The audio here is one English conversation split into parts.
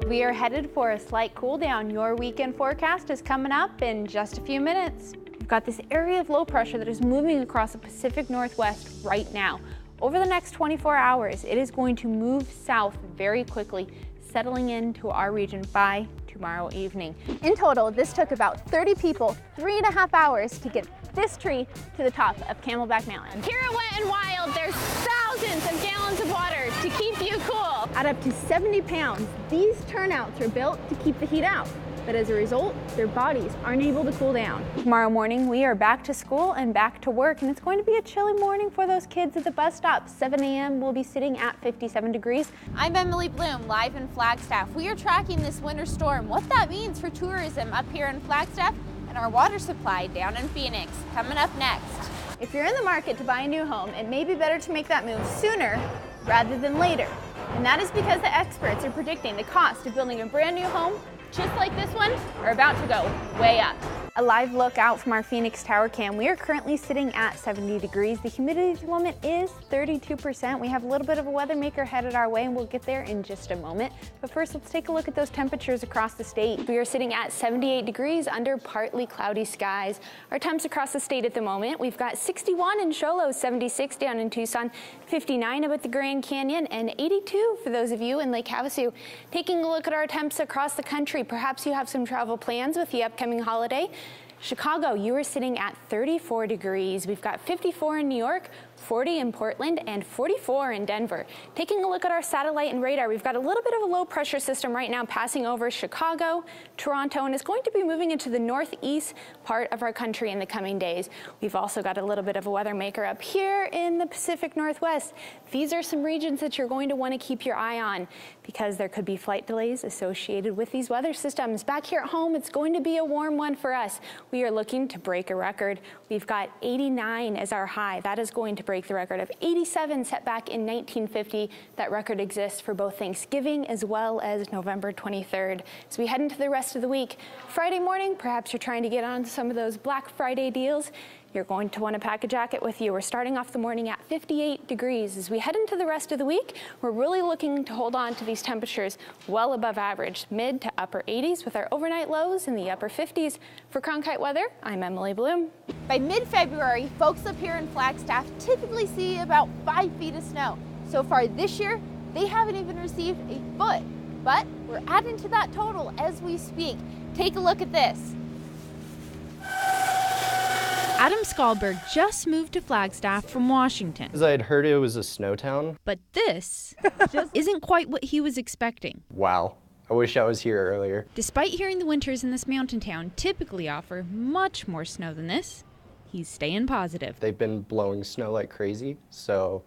We are headed for a slight cool down. Your weekend forecast is coming up in just a few minutes. We've got this area of low pressure that is moving across the Pacific Northwest right now. Over the next 24 hours, it is going to move south very quickly, settling into our region by tomorrow evening. In total, this took about 30 people 3.5 hours to get this tree to the top of Camelback Mountain. Here at Wet and Wild, there's thousands of gallons of water to keep you cool. At up to 70 pounds, these turnouts are built to keep the heat out. But as a result, their bodies aren't able to cool down. Tomorrow morning, we are back to school and back to work, and it's going to be a chilly morning for those kids at the bus stop. 7 a.m. we'll be sitting at 57 degrees. I'm Emily Blume, live in Flagstaff. We are tracking this winter storm, what that means for tourism up here in Flagstaff, and our water supply down in Phoenix. Coming up next. If you're in the market to buy a new home, it may be better to make that move sooner rather than later. And that is because the experts are predicting the cost of building a brand new home just like this one, are about to go way up. A live look out from our Phoenix Tower cam. We are currently sitting at 70 degrees. The humidity at the moment is 32%. We have a little bit of a weather maker headed our way, and we'll get there in just a moment. But first, let's take a look at those temperatures across the state. We are sitting at 78 degrees under partly cloudy skies. Our temps across the state at the moment, we've got 61 in Show Low, 76 down in Tucson, 59 up at the Grand Canyon, and 82 for those of you in Lake Havasu. Taking a look at our temps across the country, perhaps you have some travel plans with the upcoming holiday. Chicago, you are sitting at 34 degrees. We've got 54 in New York, 40 in Portland, and 44 in Denver. Taking a look at our satellite and radar, we've got a little bit of a low pressure system right now passing over Chicago, Toronto, and is going to be moving into the northeast part of our country in the coming days. We've also got a little bit of a weather maker up here in the Pacific Northwest. These are some regions that you're going to want to keep your eye on because there could be flight delays associated with these weather systems. Back here at home, it's going to be a warm one for us. We are looking to break a record. We've got 89 as our high. That is going to break the record of 87 set back in 1950. That record exists for both Thanksgiving as well as November 23rd. As we head into the rest of the week, Friday morning, perhaps you're trying to get on some of those Black Friday deals. You're going to want to pack a jacket with you. We're starting off the morning at 58 degrees. As we head into the rest of the week, we're really looking to hold on to these temperatures well above average, mid to upper 80s with our overnight lows in the upper 50s. For Cronkite Weather, I'm Emily Blume. By mid-February, folks up here in Flagstaff typically see about 5 feet of snow. So far this year, they haven't even received a foot, but we're adding to that total as we speak. Take a look at this. Adam Skalberg just moved to Flagstaff from Washington. Because I had heard it was a snow town. But this isn't quite what he was expecting. Wow. I wish I was here earlier. Despite hearing the winters in this mountain town typically offer much more snow than this, he's staying positive. They've been blowing snow like crazy, so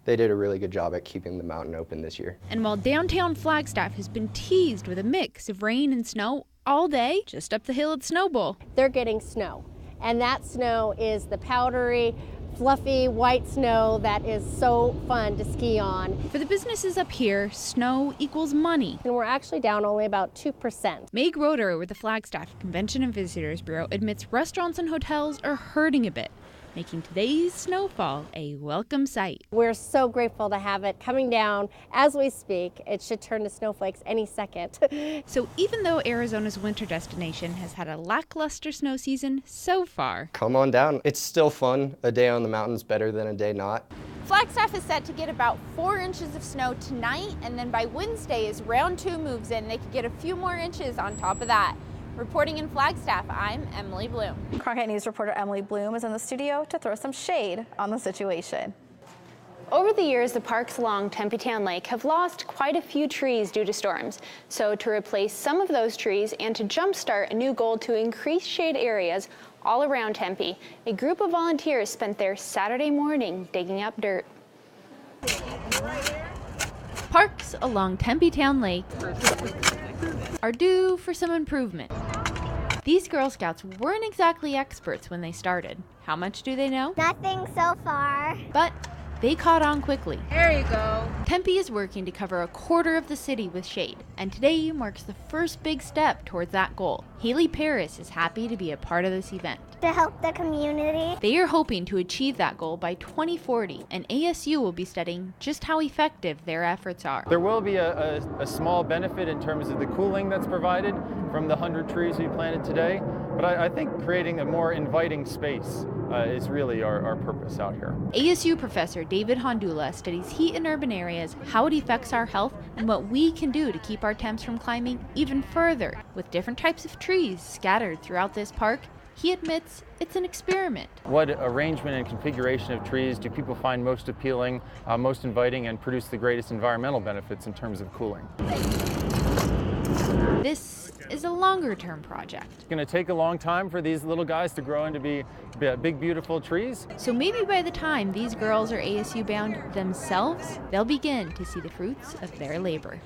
they did a really good job at keeping the mountain open this year. And while downtown Flagstaff has been teased with a mix of rain and snow all day, just up the hill at Snow Bowl, they're getting snow. And that snow is the powdery, fluffy, white snow that is so fun to ski on. For the businesses up here, snow equals money. And we're actually down only about 2%. Meg Roeder with the Flagstaff Convention and Visitors Bureau admits restaurants and hotels are hurting a bit, making today's snowfall a welcome sight. We're so grateful to have it coming down as we speak. It should turn to snowflakes any second. So even though Arizona's winter destination has had a lackluster snow season so far, come on down. It's still fun. A day on the mountain's better than a day not. Flagstaff is set to get about 4 inches of snow tonight, and then by Wednesday as round 2 moves in, they could get a few more inches on top of that. Reporting in Flagstaff, I'm Emily Blume. Cronkite News reporter Emily Blume is in the studio to throw some shade on the situation. Over the years, the parks along Tempe Town Lake have lost quite a few trees due to storms. So to replace some of those trees and to jumpstart a new goal to increase shade areas all around Tempe, a group of volunteers spent their Saturday morning digging up dirt. parks along Tempe Town Lake are due for some improvement. These Girl Scouts weren't exactly experts when they started. How much do they know? Nothing so far. But they caught on quickly. There you go. Tempe is working to cover a quarter of the city with shade, and today marks the first big step towards that goal. Haley Paris is happy to be a part of this event. To help the community. They are hoping to achieve that goal by 2040, and ASU will be studying just how effective their efforts are. There will be a small benefit in terms of the cooling that's provided from the 100 trees we planted today, but I think creating a more inviting space is really our purpose out here. ASU professor David Hondula studies heat in urban areas, how it affects our health, and what we can do to keep our temps from climbing even further. With different types of trees scattered throughout this park, he admits it's an experiment. What arrangement and configuration of trees do people find most appealing, most inviting, and produce the greatest environmental benefits in terms of cooling? This is a longer-term project. It's going to take a long time for these little guys to grow into be big, beautiful trees. So maybe by the time these girls are ASU bound themselves, they'll begin to see the fruits of their labor.